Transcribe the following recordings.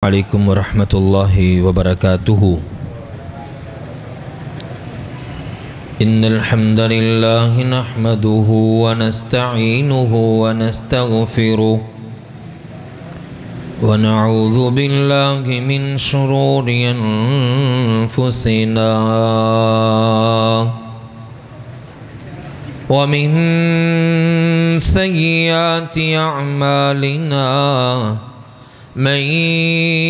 عليكم ورحمة الله وبركاته. إن الحمد لله نحمده ونستعينه ونستغفره ونعوذ بالله من شرور أنفسنا ومن سيئات أعمالنا. من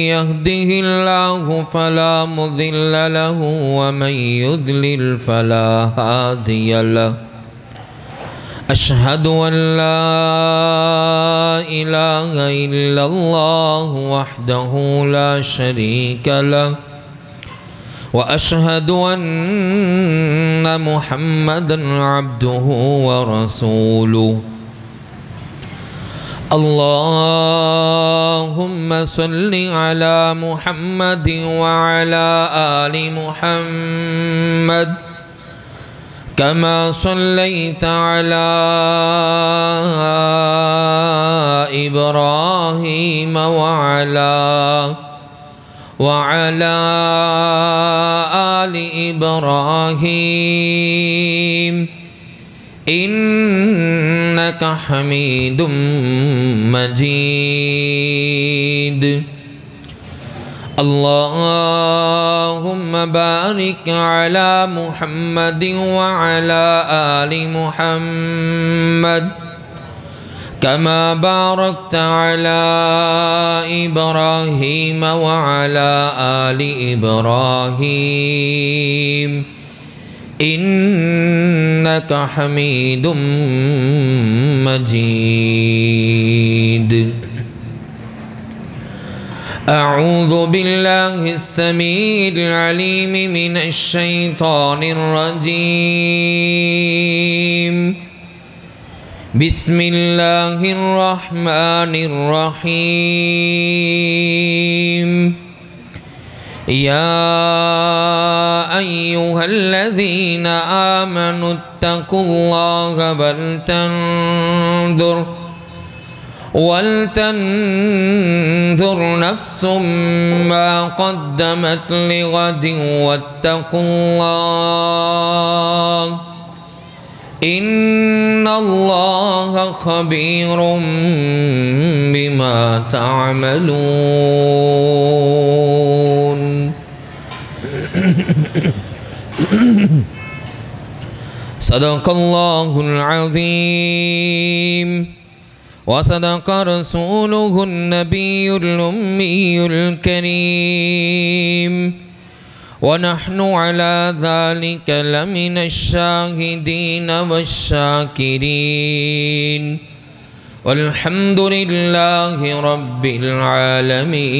يهده الله فلا مضل له ومن يضلل فلا هادي له. أشهد أن لا إله إلا الله وحده لا شريك له وأشهد أن محمدا عبده ورسوله. اللهم صل على محمد وعلى آل محمد كما صليت على إبراهيم وعلى آل إبراهيم إنك حميد مجيد. اللهم بارك على محمد وعلى آل محمد كما باركت على إبراهيم وعلى آل إبراهيم إنك حميد مجيد. أعوذ بالله السميع العليم من الشيطان الرجيم. بسم الله الرحمن الرحيم. يا أيها الذين آمنوا اتقوا الله ولتنظر نفس ما قدمت لغد واتقوا الله إن الله خبير بما تعملون. صدق الله العظيم وصدق رسوله النبي الأمي الكريم ونحن على ذلك لمن الشاهدين والشاكرين والحمد لله رب العالمين.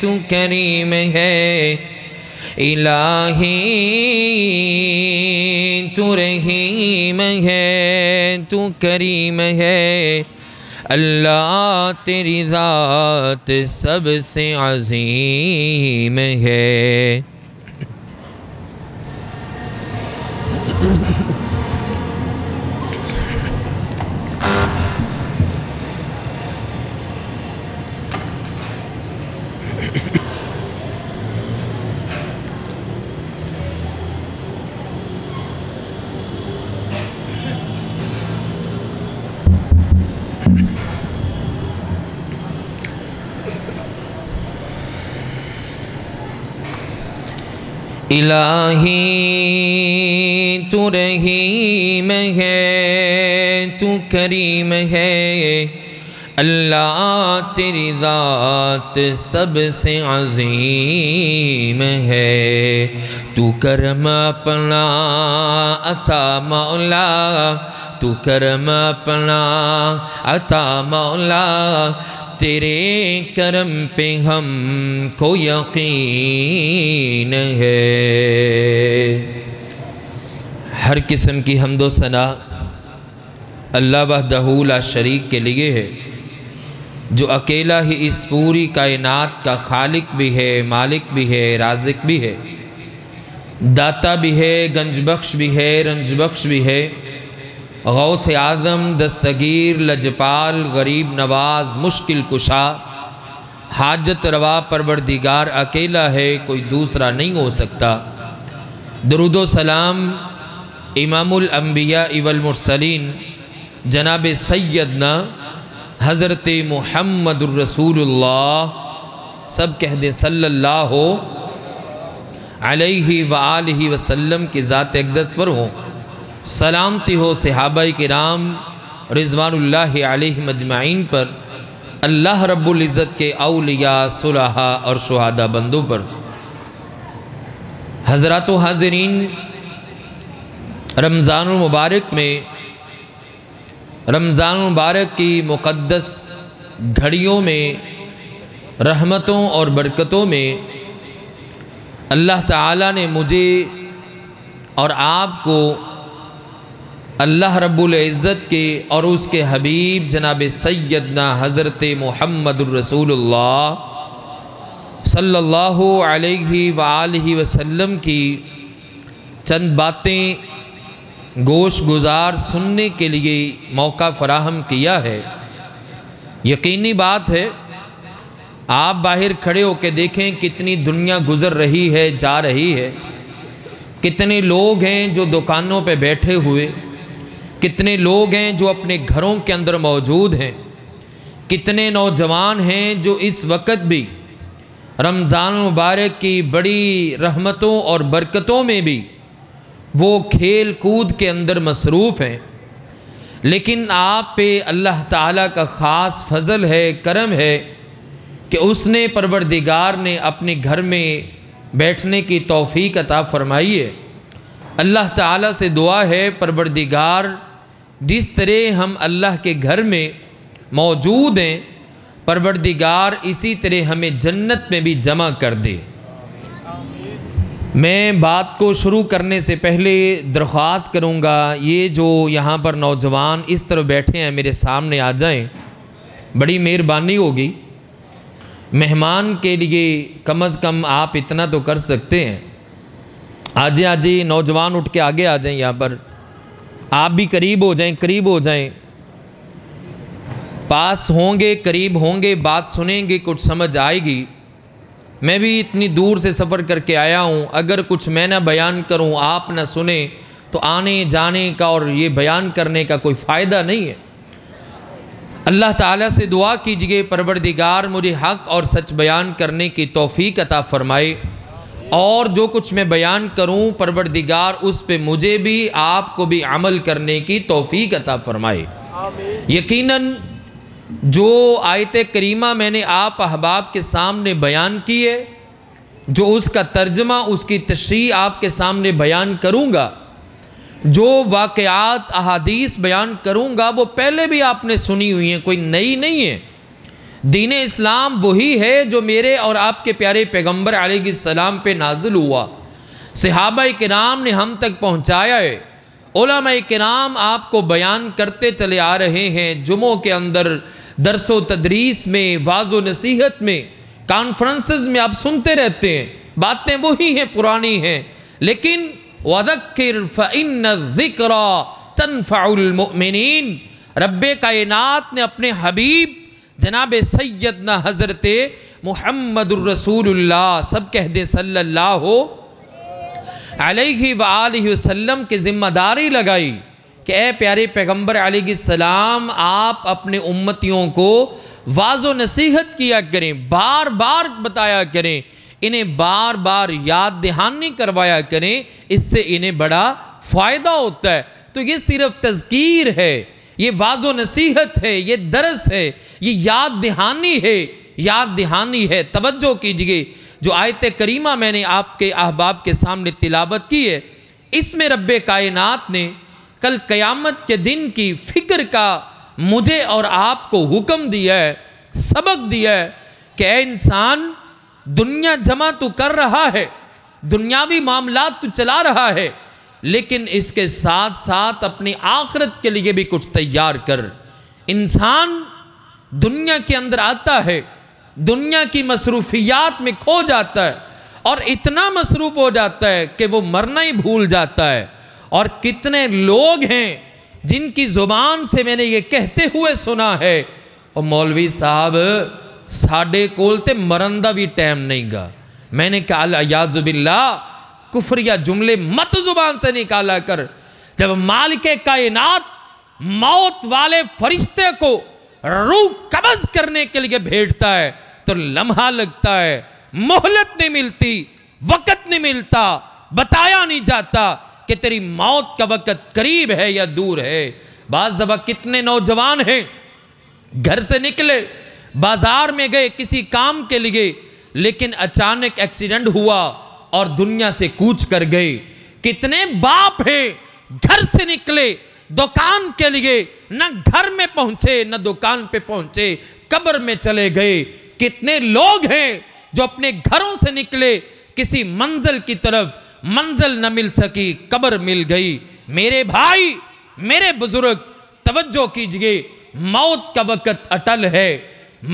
تو کریم ہے، الہی تو رحیم ہے، تو کریم ہے، اللہ تیری ذات سب سے عظیم ہے۔ الہی تو رحیم ہے، تو کریم ہے، اللہ تیری ذات سب سے عظیم ہے۔ تو کرم اپنا عطا مولا، تو کرم اپنا عطا مولا، تیرے کرم پہ ہم کو یقین ہے۔ ہر قسم کی حمد و ثنا اللہ وحدہ لا شریک کے لیے ہے، جو اکیلا ہی اس پوری کائنات کا خالق بھی ہے، مالک بھی ہے، رازق بھی ہے، داتا بھی ہے، گنج بخش بھی ہے، رنج بخش بھی ہے، غوث اعظم، دستگیر، لجپال، غریب نواز، مشکل کشا، حاجت روا پروردگار اکیلا ہے، کوئی دوسرا نہیں ہو سکتا۔ درود و سلام امام الانبیاء والمرسلین جناب سیدنا حضرت محمد الرسول اللہ، سب کہہ دیں صلی اللہ علیہ وآلہ وسلم کی ذات اقدس پر ہوں، سلامتی ہو صحابہ کرام رضوان اللہ علیہ مجمعین پر، اللہ رب العزت کے اولیاء، صلحاء اور شہداء بندوں پر۔ حضرات و حاضرین، رمضان المبارک میں، رمضان المبارک کی مقدس گھڑیوں میں، رحمتوں اور برکتوں میں اللہ تعالیٰ نے مجھے اور آپ کو اللہ رب العزت کے اور اس کے حبیب جناب سیدنا حضرت محمد الرسول اللہ صلی اللہ علیہ وآلہ وسلم کی چند باتیں گوش گزار سننے کے لیے موقع فراہم کیا ہے۔ یقینی بات ہے، آپ باہر کھڑے ہو کے دیکھیں کتنی دنیا گزر رہی ہے، جا رہی ہے، کتنے لوگ ہیں جو دکانوں پہ بیٹھے ہوئے، کتنے لوگ ہیں جو اپنے گھروں کے اندر موجود ہیں، کتنے نوجوان ہیں جو اس وقت بھی رمضان مبارک کی بڑی رحمتوں اور برکتوں میں بھی وہ کھیل کود کے اندر مصروف ہیں۔ لیکن آپ پہ اللہ تعالیٰ کا خاص فضل ہے، کرم ہے کہ اس نے پروردگار نے اپنے گھر میں بیٹھنے کی توفیق عطا فرمائی ہے۔ اللہ تعالیٰ سے دعا ہے پروردگار جس طرح ہم اللہ کے گھر میں موجود ہیں، پروردگار اسی طرح ہمیں جنت میں بھی جمع کر دے۔ میں بات کو شروع کرنے سے پہلے درخواست کروں گا، یہ جو یہاں پر نوجوان اس طرح بیٹھے ہیں میرے سامنے آ جائیں، بڑی مہربانی ہوگی۔ مہمان کے لیے کم از کم آپ اتنا تو کر سکتے ہیں، آجے نوجوان اٹھ کے آگے آ جائیں، یہاں پر آپ بھی قریب ہو جائیں، قریب ہو جائیں، پاس ہوں گے، قریب ہوں گے، بات سنیں گے، کچھ سمجھ آئے گی۔ میں بھی اتنی دور سے سفر کر کے آیا ہوں، اگر کچھ میں نہ بیان کروں، آپ نہ سنیں، تو آنے جانے کا اور یہ بیان کرنے کا کوئی فائدہ نہیں ہے۔ اللہ تعالیٰ سے دعا کیجئے پروردگار مجھے حق اور سچ بیان کرنے کی توفیق عطا فرمائے، اور جو کچھ میں بیان کروں پروردگار اس پہ مجھے بھی آپ کو بھی عمل کرنے کی توفیق عطا فرمائے۔ یقیناً جو آیت کریمہ میں نے آپ احباب کے سامنے بیان کی ہے، جو اس کا ترجمہ، اس کی تشریح آپ کے سامنے بیان کروں گا، جو واقعات احادیث بیان کروں گا، وہ پہلے بھی آپ نے سنی ہوئی ہیں، کوئی نئی نہیں ہے۔ دین اسلام وہی ہے جو میرے اور آپ کے پیارے پیغمبر علیہ السلام پہ نازل ہوا، صحابہ کرام نے ہم تک پہنچایا ہے، علماء کرام آپ کو بیان کرتے چلے آ رہے ہیں، جمعوں کے اندر درس و تدریس میں، واعظ و نصیحت میں، کانفرنسز میں آپ سنتے رہتے ہیں، باتیں وہی ہیں، پرانی ہیں، لیکن وَذَكِّرْ فَإِنَّ الذِّكْرَى تَنْفَعُ الْمُؤْمِنِينَ، رب کائنات نے اپنے حبیب جناب سیدنا حضرت محمد الرسول اللہ، سب کہہ دیں صلی اللہ علیہ وآلہ وسلم کی ذمہ داری لگائی کہ اے پیارے پیغمبر علیہ السلام، آپ اپنے امتیوں کو واعظ و نصیحت کیا کریں، بار بار بتایا کریں، انہیں بار بار یاد دہانی کروایا کریں، اس سے انہیں بڑا فائدہ ہوتا ہے۔ تو یہ صرف تذکیر ہے، یہ واعظ و نصیحت ہے، یہ درس ہے، یہ یاد دہانی ہے، یاد دہانی ہے۔ توجہ کیجئے، جو آیت کریمہ میں نے آپ کے احباب کے سامنے تلاوت کی ہے، اس میں رب کائنات نے کل قیامت کے دن کی فکر کا مجھے اور آپ کو حکم دیا ہے، سبق دیا ہے کہ اے انسان، دنیا جمع تو کر رہا ہے، دنیاوی معاملات تو چلا رہا ہے، لیکن اس کے ساتھ ساتھ اپنی آخرت کے لیے بھی کچھ تیار کر۔ انسان دنیا کے اندر آتا ہے، دنیا کی مصروفیات میں کھو جاتا ہے، اور اتنا مصروف ہو جاتا ہے کہ وہ مرنا ہی بھول جاتا ہے۔ اور کتنے لوگ ہیں جن کی زبان سے میں نے یہ کہتے ہوئے سنا ہے، اور مولوی صاحب ساڑھے کولتے مرندہ بھی ٹائم نہیں گا۔ میں نے کہا اعوذ باللہ، کفر یا جملے مت زبان سے نکالا کر۔ جب مالک کائنات موت والے فرشتے کو روح قبض کرنے کے لیے بھیجتا ہے تو لمحہ لگتا ہے، مہلت نہیں ملتی، وقت نہیں ملتا، بتایا نہیں جاتا کہ تیری موت کا وقت قریب ہے یا دور ہے۔ بعض دفعہ کتنے نوجوان ہیں گھر سے نکلے، بازار میں گئے کسی کام کے لیے، لیکن اچانک ایکسیڈنٹ ہوا اور دنیا سے کوچ کر گئے۔ کتنے باپ ہیں گھر سے نکلے دکان کے لیے، نہ گھر میں پہنچے نہ دکان پہ پہنچے، قبر میں چلے گئے۔ کتنے لوگ ہیں جو اپنے گھروں سے نکلے کسی منزل کی طرف، منزل نہ مل سکی، قبر مل گئی۔ میرے بھائی، میرے بزرگ، توجہ کیجئے، موت کا وقت اٹل ہے،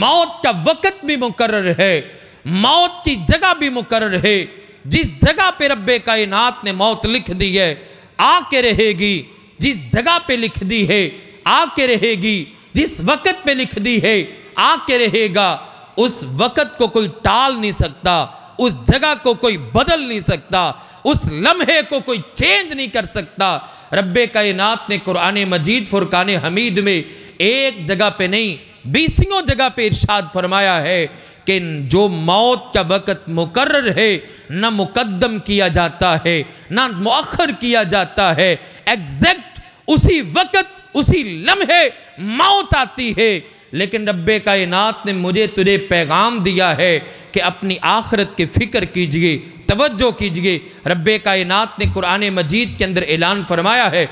موت کا وقت بھی مقرر ہے، موت کی جگہ بھی مقرر ہے۔ جس جگہ پہ رب کائنات نے موت لکھ دی ہے آ کے رہے گی، جس جگہ پہ لکھ دی ہے آ کے رہے گی، جس وقت پہ لکھ دی ہے آ کے رہے گا۔ اس وقت کو کوئی ٹال نہیں سکتا، اس جگہ کو کوئی بدل نہیں سکتا، اس لمحے کو کوئی چینج نہیں کر سکتا۔ رب کائنات نے قرآن مجید فرقان حمید میں ایک جگہ پہ نہیں 20 جگہ پہ ارشاد فرمایا ہے کہ جو موت کا وقت مقرر ہے نہ مقدم کیا جاتا ہے نہ مؤخر کیا جاتا ہے، ایگزیکٹ اسی وقت اسی لمحے موت آتی ہے۔ لیکن رب کائنات نے مجھے تجھے پیغام دیا ہے کہ اپنی آخرت کی فکر کیجئے، توجہ کیجئے۔ رب کائنات نے قرآن مجید کے اندر اعلان فرمایا ہے،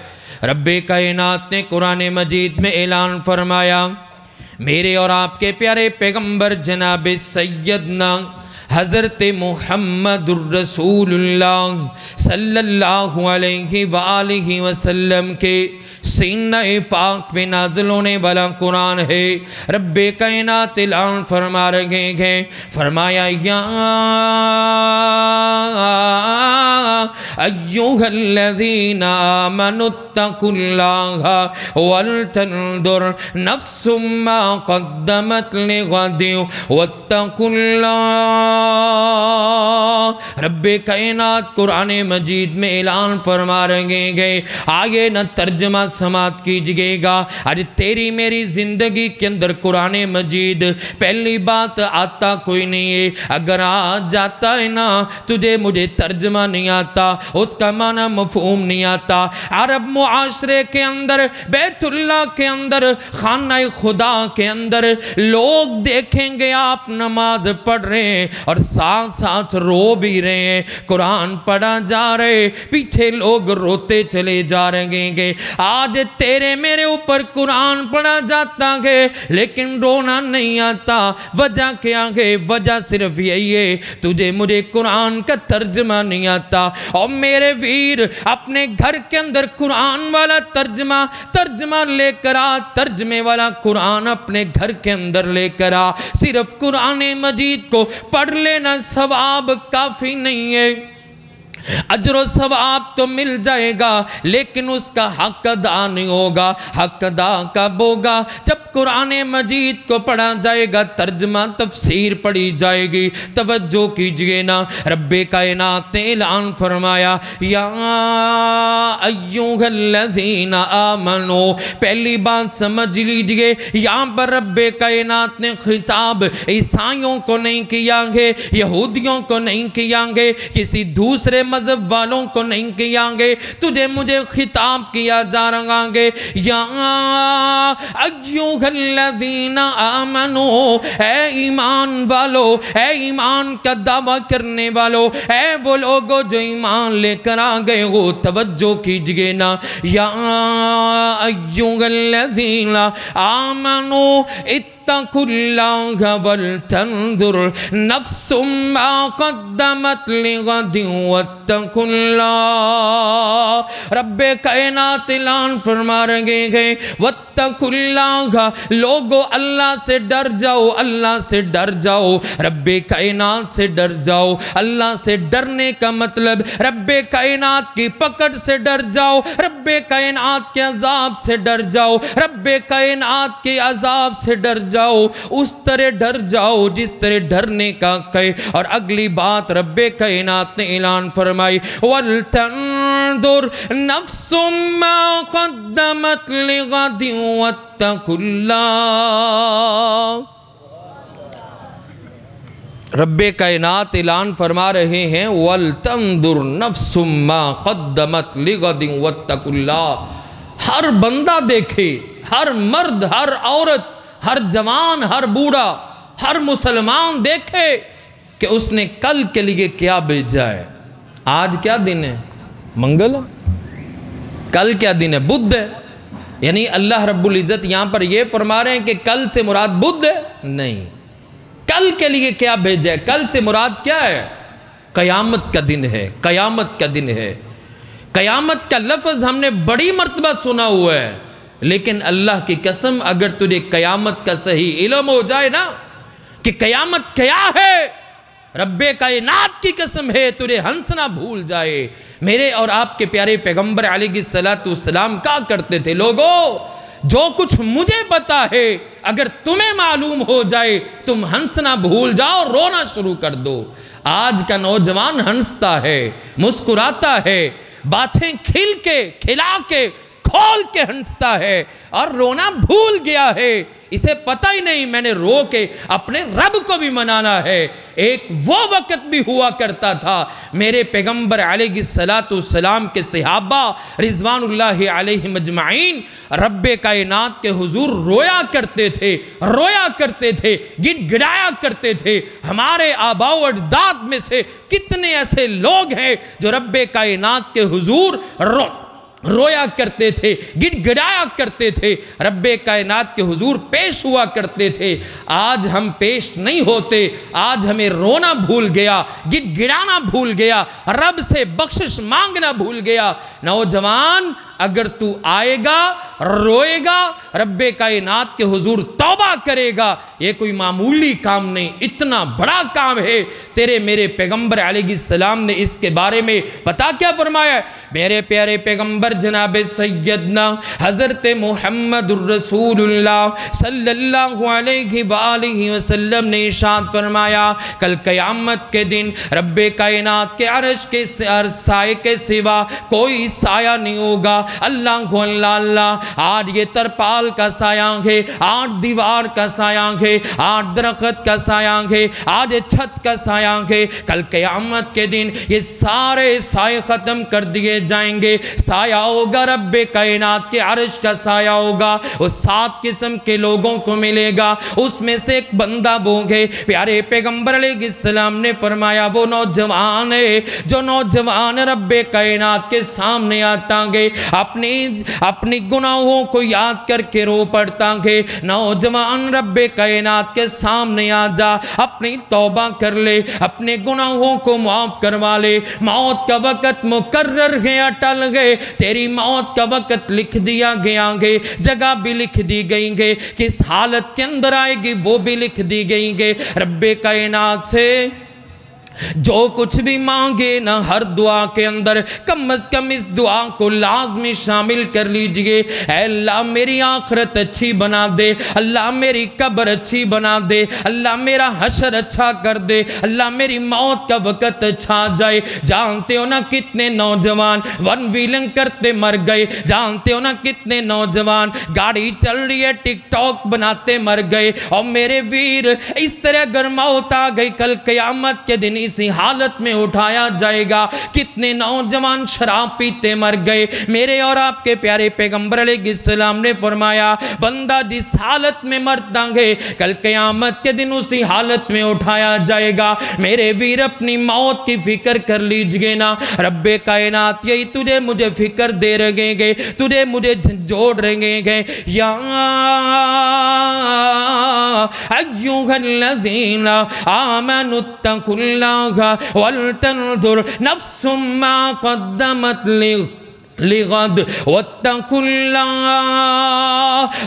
رب کائنات نے قرآن مجید میں اعلان فرمایا، میرے اور آپ کے پیارے پیغمبر جناب سیدنا حضرت محمد الرسول اللہ صلی اللہ علیہ وآلہ وسلم کے سینہ پاک پہ نازل ہونے والا قرآن ہے۔ رب کائنات اعلان فرما رہے ہیں، فرمایا یا ایوہ الذین آمنوا اتقوا اللہ ولتنظر نفس ما قدمت لغد واتقوا اللہ۔ رب کائنات قرآن مجید میں اعلان فرما رہے ہیں، آگے نہ ترجمہ سماعت کیجئے گا۔ آج تیری میری زندگی کے اندر قرآن مجید پہلی بات آتا کوئی نہیں ہے، اگر آ جاتا ہے نا تجھے مجھے ترجمہ نہیں آتا، اس کا معنی مفہوم نہیں آتا۔ عرب معاشرے کے اندر، بیت اللہ کے اندر، خانہ خدا کے اندر لوگ دیکھیں گے آپ نماز پڑھ رہے ہیں اور ساتھ ساتھ رو بھی رہے ہیں، قرآن پڑھا جا رہے، پیچھے لوگ روتے چلے جا رہے ہیں۔ آج تیرے میرے اوپر قرآن پڑھا جاتا ہے لیکن رونا نہیں آتا، وجہ کیا ہے؟ وجہ صرف یہی ہے تجھے مجھے قرآن کا ترجمہ نہیں آتا۔ اور میرے ویر اپنے گھر کے اندر قرآن والا ترجمہ لے کر آ، ترجمے والا قرآن اپنے گھر کے اندر لے کر آ۔ صرف قرآن مجید کو پڑھ لینا ثواب کافی نہیں ہے، اجر و ثواب تو مل جائے گا لیکن اس کا حق ادا نہیں ہوگا۔ حق ادا کب ہوگا؟ جب قرآن مجید کو پڑھا جائے گا، ترجمہ تفسیر پڑھی جائے گی۔ توجہ کیجئے نا، رب کائنات نے اعلان فرمایا یا ایھا الذین آمنو۔ پہلی بات سمجھ لیجئے، یہاں پر رب کائنات نے خطاب عیسائیوں کو نہیں کیا ہے، یہودیوں کو نہیں کیا ہے، کسی دوسرے مذہب والوں کو نہیں کیا گے، تجھے مجھے خطاب کیا جا رہا ہے۔ یا ایھا الذین آمنو، اے ایمان والو، اے ایمان کا دعویٰ کرنے والو، اے وہ لوگو جو ایمان لے کر آ گئے ہو، توجہ کیجئے نا۔ یا ایھا الذین آمنو اتقوا اللہ ولتنظر نفس ما قدمت لغد واتقوا اللہ۔ رب کائنات اعلان فرما رہے ہیں واتقوا اللہ، لوگو اللہ سے ڈر جاؤ، اللہ سے ڈر جاؤ، رب کائنات سے ڈر جاؤ۔ اللہ سے ڈرنے کا مطلب رب کائنات کی پکڑ سے ڈر جاؤ، رب کائنات کے عذاب سے ڈر جاؤ، رب کائنات کے عذاب سے ڈر جاؤ، اس طرح ڈر جاؤ جس طرح ڈرنے کا کہے۔ اور اگلی بات رب کائنات نے اعلان فرمائی وَلْتَنْظُرْ نَفْسٌ مَا قَدَّمَتْ لِغَدٍ وَاتَّقُوا اللَّهَ۔ رب کائنات اعلان فرما رہے ہیں وَلْتَنْظُرْ نَفْسٌ مَا قَدَّمَتْ لِغَدٍ وَاتَّقُوا اللَّهَ۔ ہر بندہ دیکھے، ہر مرد، ہر عورت، ہر جوان، ہر بوڑھا، ہر مسلمان دیکھے کہ اس نے کل کے لیے کیا بھیجا ہے۔ آج کیا دن ہے؟ منگل ہے۔ کل کیا دن ہے؟ بدھ ہے۔ یعنی اللہ رب العزت یہاں پر یہ فرما رہے ہیں کہ کل سے مراد بدھ ہے؟ نہیں، کل کے لیے کیا بھیجا ہے؟ کل سے مراد کیا ہے؟ قیامت کا دن ہے، قیامت کا دن ہے۔ قیامت کا لفظ ہم نے بڑی مرتبہ سنا ہوا ہے، لیکن اللہ کی قسم اگر تجھے قیامت کا صحیح علم ہو جائے نا کہ قیامت کیا ہے، رب کائنات کی قسم ہے تجھے ہنسنا بھول جائے۔ میرے اور آپ کے پیارے پیغمبر علیہ السلام کہا کرتے تھے لوگو جو کچھ مجھے پتا ہے اگر تمہیں معلوم ہو جائے تم ہنسنا بھول جاؤ، رونا شروع کر دو۔ آج کا نوجوان ہنستا ہے، مسکراتا ہے، باتیں کھل کے، کھلا کے، کھول کے ہنستا ہے اور رونا بھول گیا ہے۔ اسے پتہ ہی نہیں میں نے رو کے اپنے رب کو بھی منانا ہے۔ ایک وہ وقت بھی ہوا کرتا تھا میرے پیغمبر علیہ السلام کے صحابہ رضوان اللہ علیہ مجمعین رب کائنات کے حضور رویا کرتے تھے، رویا کرتے تھے، گڑ گڑایا کرتے تھے۔ ہمارے آباء و اجداد میں سے کتنے ایسے لوگ ہیں جو رب کائنات کے حضور رویا کرتے تھے، گڑ گڑایا کرتے تھے، رب کائنات کے حضور پیش ہوا کرتے تھے۔ آج ہم پیش نہیں ہوتے، آج ہمیں رونا بھول گیا، گڑ گڑانا بھول گیا، رب سے بخشش مانگنا بھول گیا۔ نوجوان اگر تو آئے گا، روئے گا، رب کائنات کے حضور توبہ کرے گا، یہ کوئی معمولی کام نہیں، اتنا بڑا کام ہے۔ تیرے میرے پیغمبر علیہ السلام نے اس کے بارے میں پتا کیا فرمایا ہے؟ میرے پیارے پیغمبر جناب سیدنا حضرت محمد الرسول اللہ صلی اللہ علیہ وآلہ وسلم نے ارشاد فرمایا کل قیامت کے دن رب کائنات کے عرش کے سائے کے سوا کوئی سایہ نہیں ہوگا۔ اللہ اللہ اللہ آج یہ ترپال کا سایہ ہے، آج دیوار کا سایہ ہے، آج درخت کا سایہ ہے، آج چھت کا سایہ ہے، کل قیامت کے دن یہ سارے سائے ختم کر دیے جائیں گے۔ سایہ ہوگا رب کائنات کے عرش کا سایہ ہوگا، وہ 7 قسم کے لوگوں کو ملے گا، اس میں سے ایک بندہ وہ ہے۔ پیارے پیغمبر علیہ السلام نے فرمایا وہ نوجوان ہے جو نوجوان رب کائنات کے سامنے آتا گے، اپنی گناہوں کو یاد کر کے رو پڑتا گے۔ نوجوان رب کائنات کے سامنے آ جا، اپنی توبہ کر لے، اپنے گناہوں کو معاف کروا لے۔ موت کا وقت مقرر ہے، اٹل گئے، تیری موت کا وقت لکھ دیا گیا گے، جگہ بھی لکھ دی گئی گے، کس حالت کے اندر آئے گی وہ بھی لکھ دی گئی گے۔ رب کائنات سے جو کچھ بھی مانگے نا، ہر دعا کے اندر کم از کم اس دعا کو لازمی شامل کر لیجئے۔ اے اللہ میری آخرت اچھی بنا دے، اللہ میری قبر اچھی بنا دے، اللہ میرا حشر اچھا کر دے، اللہ میری موت کا وقت اچھا جائے۔ جانتے ہو نا کتنے نوجوان ون ویلنگ کرتے مر گئے، جانتے ہو نا کتنے نوجوان گاڑی چل رہی ہے ٹک ٹاک بناتے مر گئے۔ اور میرے ویر اس طرح اگر موت آ گئی کل قیامت کے دن اسی حالت میں اٹھایا جائے گا۔ کتنے نوجوان شراب پیتے مر گئے۔ میرے اور آپ کے پیارے پیغمبر علیہ السلام نے فرمایا بندہ جس حالت میں مرتا ہے کل قیامت کے دن اسی حالت میں اٹھایا جائے گا۔ میرے ویر اپنی موت کی فکر کر لیجئے نا، رب کائنات یہی تجھے مجھے فکر دے رہے گے، تجھے مجھے جوڑ رہے گے۔ یا ایوہا الذین آمنوا اتقوا اللہ ولتنظر نفس ما قدمت لغد واتقوا اللہ۔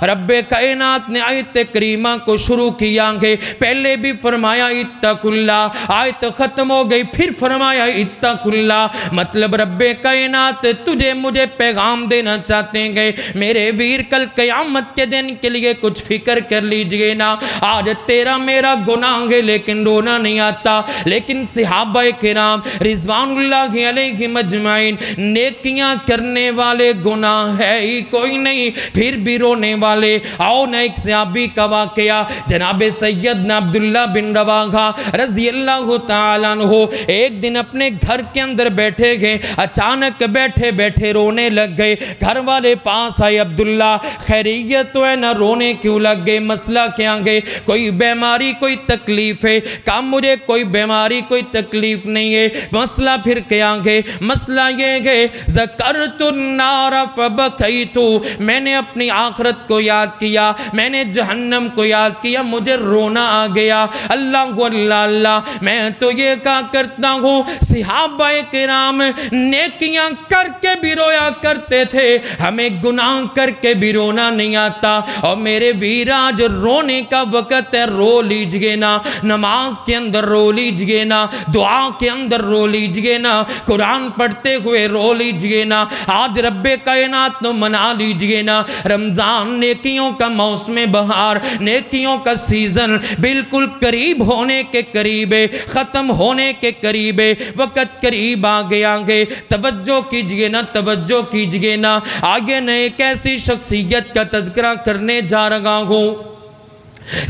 رب کائنات نے آیت کریمہ کو شروع کیا گے، پہلے بھی فرمایا اتقوا اللہ، آیت ختم ہو گئی پھر فرمایا اتقوا اللہ۔ مطلب رب کائنات تجھے مجھے پیغام دینا چاہتے ہیں میرے ویر کل قیامت کے دن کے لیے کچھ فکر کر لیجئے نا۔ آج تیرا میرا گناہ ہے لیکن رونا نہیں آتا، لیکن صحابہ کرام رضوان اللہ علیہ مجمعین نیکیاں کرنے والے گناہ ہے ہی کوئی نہیں، پھر بھی رونے والے۔ آؤ نا ایک صحابی کا واقعہ، جناب سیدنا عبداللہ بن رواحہ رضی اللہ تعالیٰ عنہ ایک دن اپنے گھر کے اندر بیٹھے گئے، اچانک بیٹھے بیٹھے رونے لگ گئے۔ گھر والے پاس آئے، عبداللہ خیریت تو ہے نہ، رونے کیوں لگ گئے، مسئلہ کیا گئے، کوئی بیماری کوئی تکلیف ہے؟ کہا مجھے کوئی بیماری کوئی تکلیف نہیں ہے۔ مسئلہ پھر کیا گئے؟ مسئلہ یہ ہے ذکرت النار فبکیت، میں نے اپنی آخرت کو یاد کیا، میں نے جہنم کو یاد کیا، مجھے رونا آ گیا۔ اللہ اللہ اللہ، میں تو یہ کہا کرتا ہوں صحابہ کرام نیکیاں کر کے بھی رویا کرتے تھے، ہمیں گناہ کر کے بھی رونا نہیں آتا۔ اور میرے ویراج رونے کا وقت ہے، رو لیجئے نا، نماز کے اندر رو لیجئے نا، دعا کے اندر رو لیجئے نا، قرآن پڑھتے ہوئے رو لیجئے نا، آج رب کائنات نو منا لیجئے نا۔ رمضان نیکیوں کا موسم بہار، نیکیوں کا سیزن بالکل قریب ہونے کے قریب ہے، ختم ہونے کے قریب ہے، وقت قریب آ گیا گے۔ توجہ کیجئے نا، توجہ کیجئے نا۔ آگے نئے ایک ایسی شخصیت کا تذکرہ کرنے جا رہا ہوں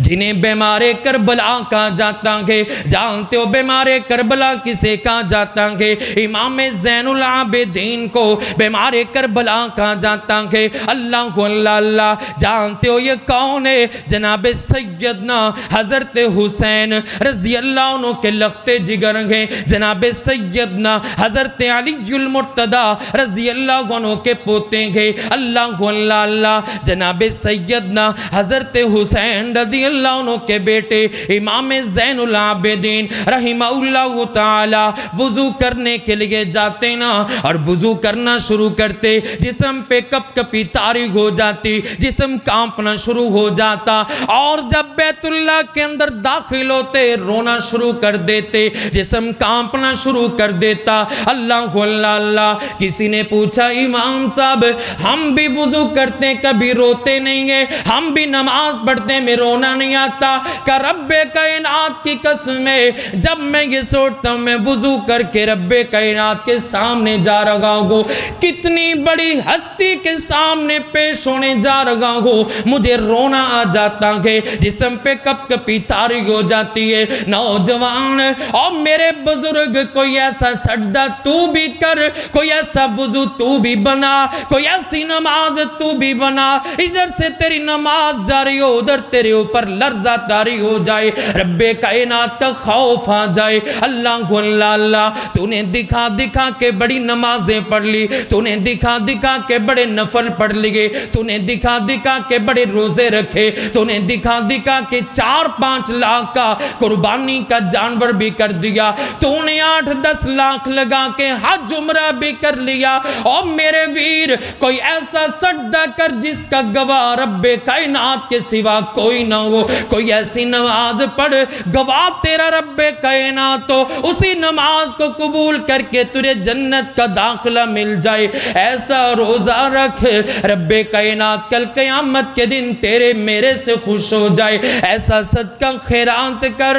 جنہیں بیمار کربلا کہا جاتا ہے۔ جانتے ہو بیمار کربلا کسے کہا جاتا ہے؟ امام زین العابدین کو بیمار کربلا کہا جاتا ہے۔ اللہ اللہ اللہ، جانتے ہو یہ کون ہے؟ جناب سیدنا حضرت حسین رضی اللہ عنہ کے لخت جگر ہیں، جناب سیدنا حضرت علی المرتضی رضی اللہ عنہ کے پوتے ہیں۔ اللہ اللہ اللہ، جناب سیدنا حضرت حسین رضی اللہ عنہ کے بیٹے امام زین العابدین رحمہ اللہ تعالی وضو کرنے کے لیے جاتے نا، اور وضو کرنا شروع کرتے، جسم پہ کپ کپی طاری ہو جاتی، جسم کانپنا شروع ہو جاتا، اور جب بیت اللہ کے اندر داخل ہوتے رونا شروع کر دیتے، جسم کانپنا شروع کر دیتا۔ اللہ اللہ اللہ، کسی نے پوچھا امام صاحب ہم بھی وضو کرتے کبھی روتے نہیں ہیں، ہم بھی نماز پڑھتے میں رونا رونا نہیں آتا کہ رب کائنات کی قسم ہے جب میں یہ سوچتا ہوں میں وضو کر کے رب کائنات کے سامنے جا رہا ہوں، کتنی بڑی ہستی کے سامنے پیش ہونے جا رہا ہوں، مجھے رونا آ جاتا ہے، جسم پہ کپ کپی تاری ہو جاتی ہے۔ نوجوان اور میرے بزرگ، کوئی ایسا سجدہ تو بھی کر، کوئی ایسا وضو تو بھی بنا، کوئی ایسی نماز تو بھی بنا، ادھر سے تیری نماز جاری ہو، ادھر تیرے اوپر لرزہ تاری ہو جائے، رب کائنات کا خوف آ جائے۔ اللہ اللہ اللہ، تو نے دکھا دکھا کے بڑی نمازیں پڑھ لی، تو نے دکھا دکھا کے بڑے نفل پڑھ لیے، تو نے دکھا دکھا کے بڑے روزے رکھے، تو نے دکھا دکھا کے 4-5 لاکھ کا قربانی کا جانور بھی کر دیا، تو نے 8-10 لاکھ لگا کے حج عمرہ بھی کر لیا۔ اور میرے ویر، کوئی ایسا سجدہ کر جس کا گواہ رب کائنات کے سوا کوئی نہ ہو، کوئی ایسی نماز پڑھ گواہ تیرا رب کائنات ہو، اسی نماز کو قبول کر کے تجھے جنت کا داخلہ مل جائے۔ ایسا روزہ رکھ رب کائنات کل قیامت کے دن تیرے میرے سے خوش ہو جائے، ایسا صدقہ خیرات کر۔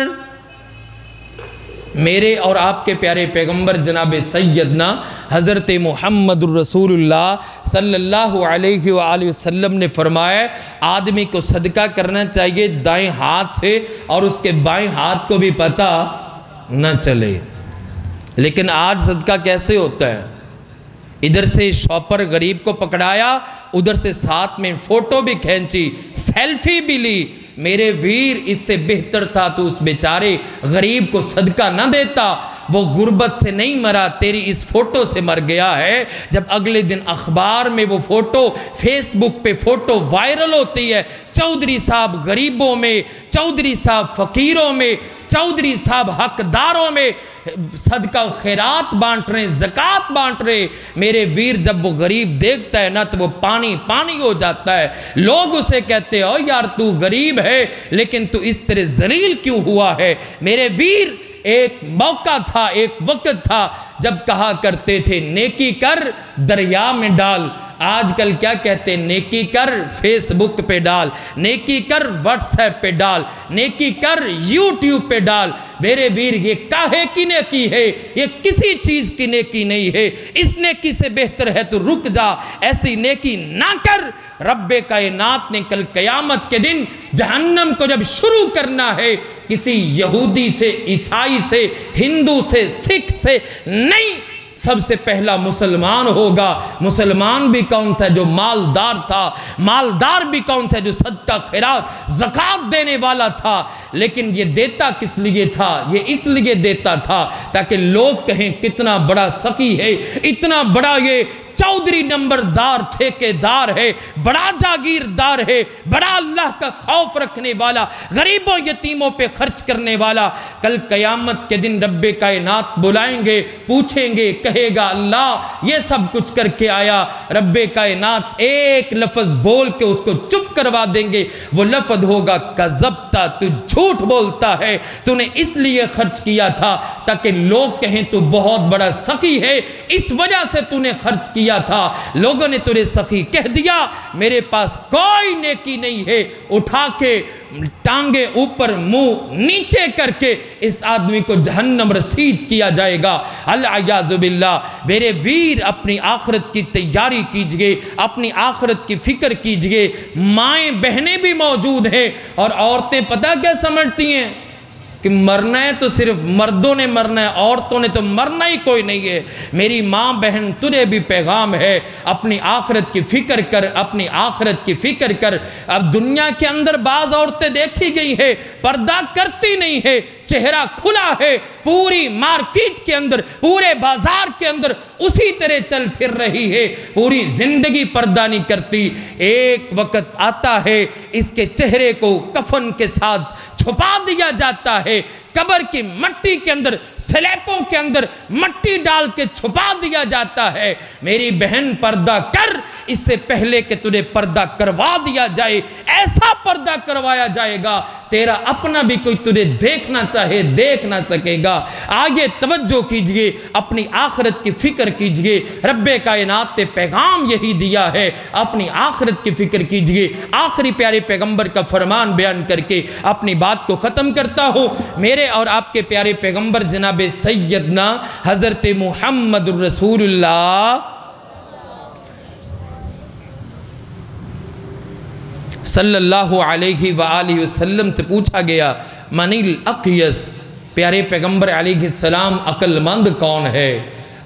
میرے اور آپ کے پیارے پیغمبر جناب سیدنا حضرت محمد الرسول اللہ صلی اللہ علیہ وآلہ وسلم نے فرمایا آدمی کو صدقہ کرنا چاہیے دائیں ہاتھ سے اور اس کے بائیں ہاتھ کو بھی پتہ نہ چلے۔ لیکن آج صدقہ کیسے ہوتا ہے؟ ادھر سے شاپر غریب کو پکڑایا، ادھر سے ساتھ میں فوٹو بھی کھینچی، سیلفی بھی لی۔ میرے ویر، اس سے بہتر تھا تو اس بیچارے غریب کو صدقہ نہ دیتا، وہ غربت سے نہیں مرا، تیری اس فوٹو سے مر گیا ہے۔ جب اگلے دن اخبار میں وہ فوٹو، فیس بک پہ فوٹو وائرل ہوتی ہے، چودھری صاحب غریبوں میں، چودھری صاحب فقیروں میں، چودھری صاحب حقداروں میں صدقہ خیرات بانٹ رہے، زکوٰۃ بانٹ رہے، میرے ویر جب وہ غریب دیکھتا ہے نا تو وہ پانی پانی ہو جاتا ہے۔ لوگ اسے کہتے ہو یار تو غریب ہے لیکن تو اس طرح ذلیل کیوں ہوا ہے؟ میرے ویر، ایک موقع تھا، ایک وقت تھا جب کہا کرتے تھے نیکی کر دریا میں ڈال، آج کل کیا کہتے ہیں؟ نیکی کر فیس بک پہ ڈال، نیکی کر واٹس ایپ پہ ڈال، نیکی کر یوٹیوب پہ ڈال۔ میرے ویر، یہ کاہے کی نیکی ہے؟ یہ کسی چیز کی نیکی نہیں ہے۔ اس نیکی سے بہتر ہے تو رک جا، ایسی نیکی نہ کر۔ رب کائنات نے کل قیامت کے دن جہنم کو جب شروع کرنا ہے، کسی یہودی سے، عیسائی سے، ہندو سے، سکھ سے نہیں، سب سے پہلا مسلمان ہوگا۔ مسلمان بھی کون سا جو مالدار تھا، مالدار بھی کون سا جو صدقہ خیرات زکوٰۃ دینے والا تھا۔ لیکن یہ دیتا کس لیے تھا؟ یہ اس لیے دیتا تھا تاکہ لوگ کہیں کتنا بڑا سخی ہے، اتنا بڑا یہ چودھری نمبردار ٹھیکیدار ہے، بڑا جاگیردار ہے، بڑا اللہ کا خوف رکھنے والا، غریبوں یتیموں پہ خرچ کرنے والا۔ کل قیامت کے دن رب کائنات بلائیں گے، پوچھیں گے، کہے گا اللہ یہ سب کچھ کر کے آیا؟ رب کائنات ایک لفظ بول کے اس کو چپ کروا دیں گے، وہ لفظ ہوگا کذبتا، تو جھوٹ بولتا ہے، تو نے اس لیے خرچ کیا تھا تاکہ لوگ کہیں تو بہت بڑا سخی ہے، اس وجہ سے تو نے خرچ کیا تھا۔ لوگوں نے تجھے سخی کہہ دیا، میرے پاس کوئی نیکی نہیں ہے۔ اٹھا کے ٹانگیں اوپر منہ نیچے کر کے اس آدمی کو جہنم رسید کیا جائے گا، العیاذ باللہ۔ میرے ویر، اپنی آخرت کی تیاری کیجئے، اپنی آخرت کی فکر کیجئے۔ مائیں بہنیں بھی موجود ہیں اور عورتیں پتہ کیا سمجھتی ہیں کہ مرنا ہے تو صرف مردوں نے مرنا ہے، عورتوں نے تو مرنا ہی کوئی نہیں ہے۔ میری ماں بہن، تجھے بھی پیغام ہے، اپنی آخرت کی فکر کر، اپنی آخرت کی فکر کر۔ اب دنیا کے اندر بعض عورتیں دیکھی گئی ہیں پردہ کرتی نہیں ہے، چہرہ کھلا ہے، پوری مارکیٹ کے اندر، پورے بازار کے اندر اسی طرح چل پھر رہی ہے، پوری زندگی پردہ نہیں کرتی۔ ایک وقت آتا ہے اس کے چہرے کو کفن کے ساتھ چھپا دیا جاتا ہے، قبر کی مٹی کے اندر سلیپوں کے اندر مٹی ڈال کے چھپا دیا جاتا ہے۔ میری بہن پردہ کر اس سے پہلے کہ تجھے پردہ کروا دیا جائے، ایسا پردہ کروایا جائے گا تیرا اپنا بھی کوئی تجھے دیکھنا چاہے دیکھ نہ سکے گا۔ آگے توجہ کیجئے، اپنی آخرت کی فکر کیجئے، رب کائنات نے پیغام یہی دیا ہے، اپنی آخرت کی فکر کیجئے۔ آخری پیارے پیغمبر کا فرمان بیان کر کے اپنی بات کو ختم کرتا ہوں۔ میرے اور آپ کے پیارے پیغمبر جناب سیدنا حضرت محمد الرسول اللہ صلی اللہ علیہ وآلہ وسلم سے پوچھا گیا، من الاقیس، پیارے پیغمبر علیہ السلام عقل مند کون ہے؟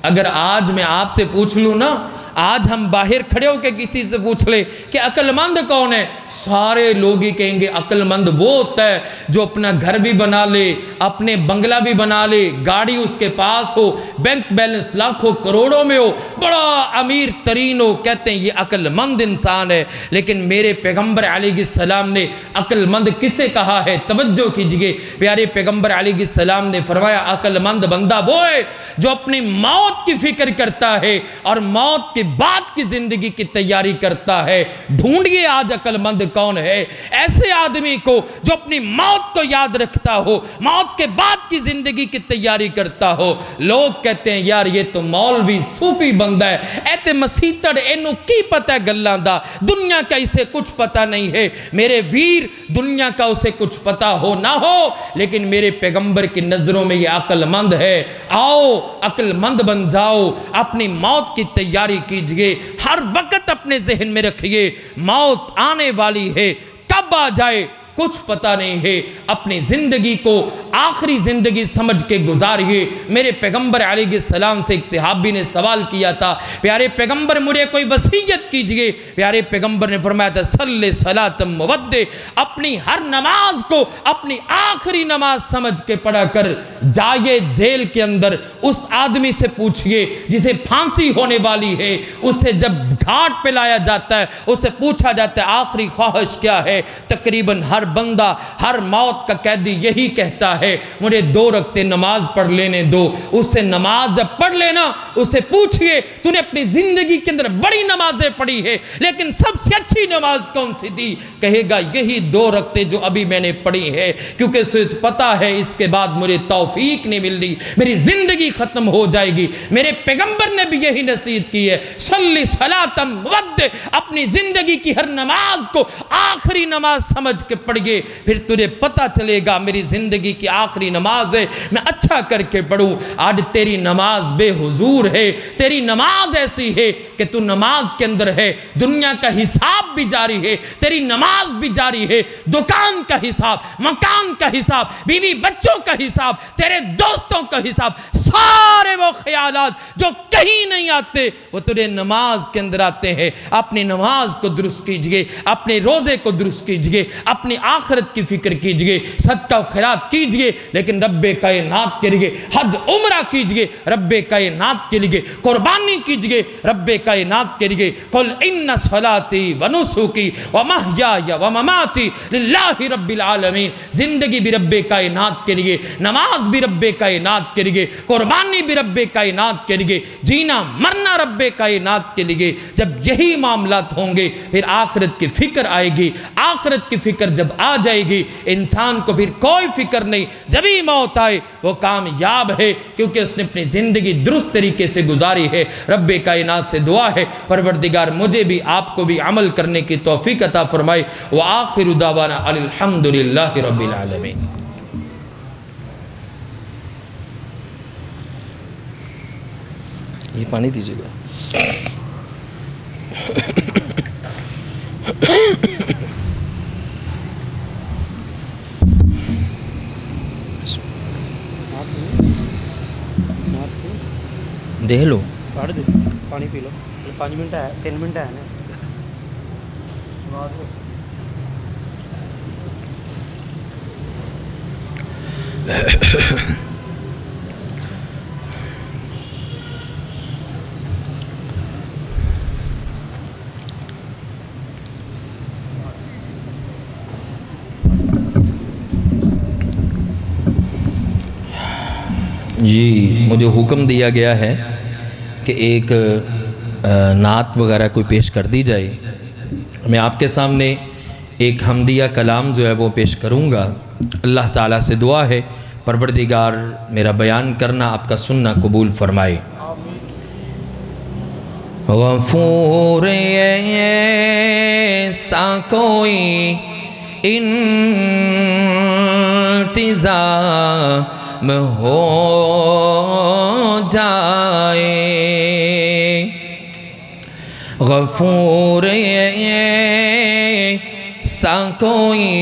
اگر آج میں آپ سے پوچھ لوں نا، آج ہم باہر کھڑے ہو کے کسی سے پوچھ لے کہ عقل مند کون ہے، سارے لوگ ہی کہیں گے عقل مند وہ ہوتا ہے جو اپنا گھر بھی بنا لے، اپنے بنگلہ بھی بنا لے، گاڑی اس کے پاس ہو، بینک بیلنس لاکھوں کروڑوں میں ہو، بڑا امیر ترین ہو، کہتے ہیں یہ عقل مند انسان ہے۔ لیکن میرے پیغمبر علیہ السلام نے عقل مند کسے کہا ہے؟ توجہ کیجئے، پیارے پیغمبر علیہ السلام نے فرمایا عقل مند بندہ وہ ہے جو اپنی موت کی فکر کرتا ہے اور موت کے بعد کی زندگی کی تیاری کرتا ہے۔ ڈھونڈیے آج عقل مند کون ہے؟ ایسے آدمی کو جو اپنی موت کو یاد رکھتا ہو، موت کے بعد کی زندگی کی تیاری کرتا ہو۔ لوگ کہتے ہیں یار یہ تو مولوی صوفی بندہ ہے، ایتے مسیطڑ اینو کی پتہ ہے گلاں دا، دنیا کا اسے کچھ پتہ نہیں ہے۔ میرے ویر، دنیا کا اسے کچھ پتہ ہو نہ ہو، لیکن میرے پیغمبر کی نظروں میں یہ عقل مند ہے۔ آؤ عقل مند بن جاؤ، اپنی موت کی تیاری کیجئے، ہر وقت اپنے ذہن میں رکھیے موت آنے والی ہے، کب آ جائے کچھ پتہ نہیں ہے۔ اپنی زندگی کو آخری زندگی سمجھ کے گزاریے۔ میرے پیغمبر علیہ السلام سے ایک صحابی نے سوال کیا تھا، پیارے پیغمبر مجھے کوئی وصیت کیجئے۔ پیارے پیغمبر نے فرمایا تھا صلی صلاۃ مودع، اپنی ہر نماز کو اپنی آخری نماز سمجھ کے پڑھا کر جائے جیل کے اندر اس آدمی سے پوچھئے جسے پھانسی ہونے والی ہے، اسے جب گھاٹ پہ لایا جاتا ہے اسے پوچھا جاتا ہے آخری خواہش کیا ہے؟ تقریباً ہر بندہ، ہر موت کا قیدی یہی کہتا ہے مجھے 2 رکعتیں نماز پڑھ لینے دو۔ اس سے نماز جب پڑھ لینا، اسے پوچھئے تو نے اپنی زندگی کے اندر بڑی نمازیں پڑھی ہے لیکن سب سے اچھی نماز کون سی تھی؟ کہے گا یہی 2 رکعتیں جو ابھی میں نے پڑھی ہے، کیونکہ اسے پتا ہے اس کے بعد مجھے توفیق نہیں مل رہی، میری زندگی ختم ہو جائے گی۔ میرے پیغمبر نے بھی یہی نصیحت کی ہے، صلی صلاۃ مودع، اپنی زندگی کی ہر نماز کو آخری نماز سمجھ کے پڑھئے، پھر تجھے پتہ چلے گا میری زندگی کی آخری نماز ہے، میں اچھا کر کے پڑھوں۔ آج تیری نماز بے حضور ہے، تیری نماز ایسی ہے کہ تو نماز کے اندر ہے، دنیا کا حساب بھی جاری ہے، تیری نماز بھی جاری ہے، دکان کا حساب، مکان کا حساب، بیوی بچوں کا حساب، تیرے دوستوں کا حساب، سارے وہ خیالات جو کہیں نہیں آتے وہ تجھے نماز کے اندر آتے ہیں۔ اپنی نماز کو درست کیجئے، اپنے روزے کو درست کیجئے، اپنی آخرت کی فکر کیجئے، صدقہ و خیرات کیجئے، لیکن رب کائنات کے لیے حج عمرہ کیجئے، رب کائنات کے لیے قربانی کیجئے، رب کائنات کے لیے قل ان صلاتی و نسکی و محیای و مماتی للہ رب العالمین، زندگی بھی رب کائنات کے لیے، نماز بھی رب کائنات کے لیے، قربانی بھی رب کائنات کے لیے، جینا مرنا رب کائنات کے لیے۔ جب یہی معاملات ہوں گے پھر آخرت کی فکر آئے گی۔ آخرت کی فکر جب آ جائے گی انسان کو پھر کوئی فکر نہیں، جب ہی موت آئے وہ کامیاب ہے، کیونکہ اس نے اپنی زندگی درست طریقے سے گزاری ہے۔ رب کائنات سے دعا ہے پروردگار مجھے بھی آپ کو بھی عمل کرنے کی توفیق عطا فرمائے۔ وآخر دعوانا الحمدللہ رب العالمین۔ یہ پانی دیجئے گا۔ دے لو، پڑھ دے، پانی پی لو، 5 منٹ ہے، 3 منٹ ہے نا۔ جی مجھے حکم دیا گیا ہے کہ ایک نعت وغیرہ کوئی پیش کر دی جائے. میں آپ کے سامنے ایک حمدیہ کلام جو ہے وہ پیش کروں گا. اللہ تعالیٰ سے دعا ہے پروردگار میرا بیان کرنا آپ کا سننا قبول فرمائے. غفور ایسا کوئی انتظام ہو جائے. غفور ایسا کوئی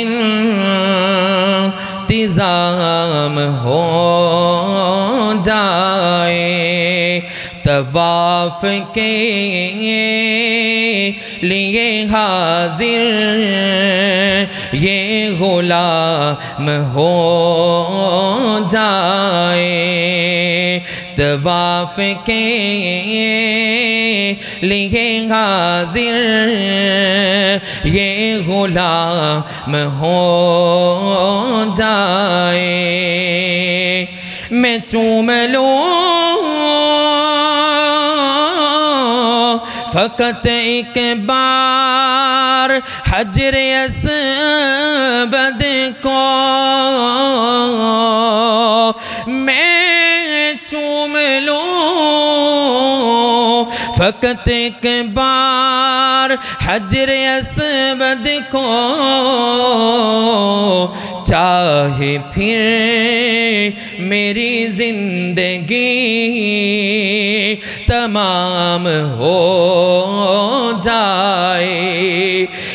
انتظام ہو جائے. طواف کے لیے حاضر یہ غلام ہو جائے. طواف کے لیے حاضر یہ غلام ہو جائے. میں چوم لوں فقط ایک بار حجر اسود کو. میں چوم لوں فقط ایک بار حجر اسود کو. چاہے پھر میری زندگی تمام ہو جائے.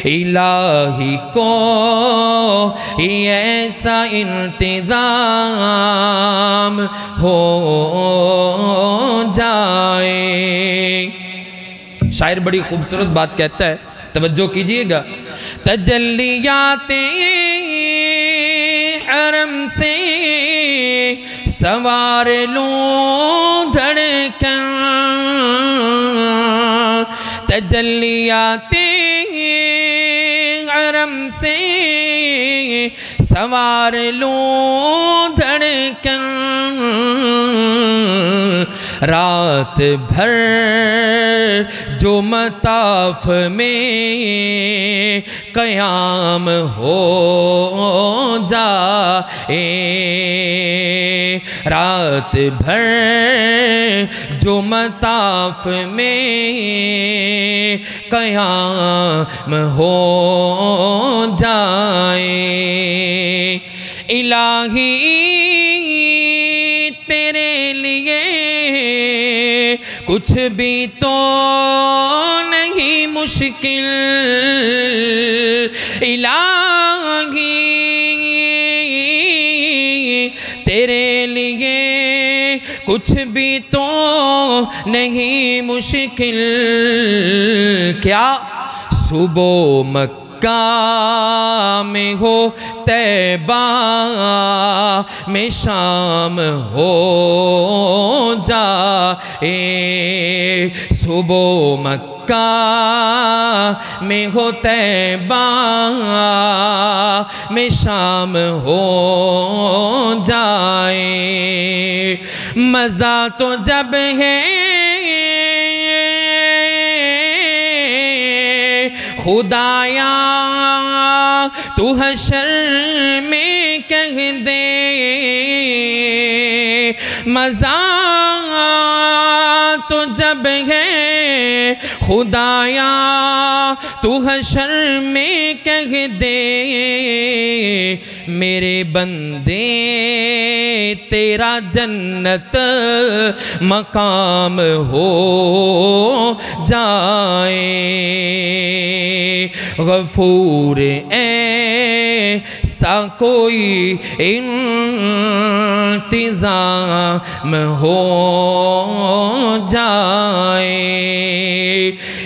الہی کو ایسا انتظام ہو جائے. شاعر بڑی خوبصورت بات کہتا ہے, توجہ کیجئے گا. تجلیات حرم سے سوار لوں دھڑکن. تجلیات حرم سے سوار لوں دھڑکن. رات بھر جو مطاف میں قیام ہو جائے. رات بھر جو مطاف میں قیام ہو جائے. الہی تیرے لیے کچھ بھی تو نہیں مشکل. الہی تیرے لیے کچھ بھی تو نہیں مشکل. کیا صبح مکہ میں ہو طیبہ میں شام ہو جائے. صبح مکہ میں ہو طیبہ میں شام ہو جائے. مزہ تو جب ہے خدایا تو حشر میں کہہ دے. مزہ تو جب ہے خدایا تو حشر میں کہہ دے. میرے بندے تیرا جنت مقام ہو جائے. غفور ایسا کوئی انتظام ہو جائے.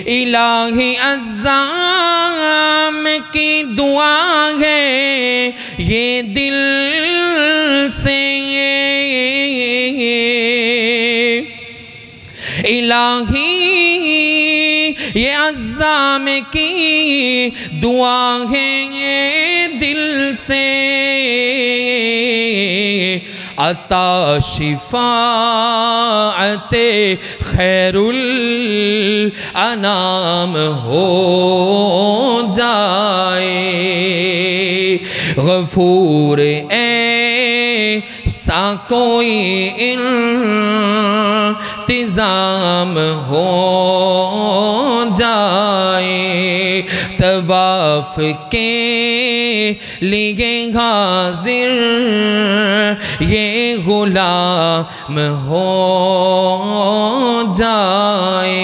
الہی عزام کی دعا ہے یہ دل سے. الہی یہ عزام کی دعا ہے یہ دل سے. عطا شفاعت خیر الانام ہو جائے غفور ایسا کوئی انتظام ہو جائے طواف کے لیے حاضر یہ غلام ہو جائے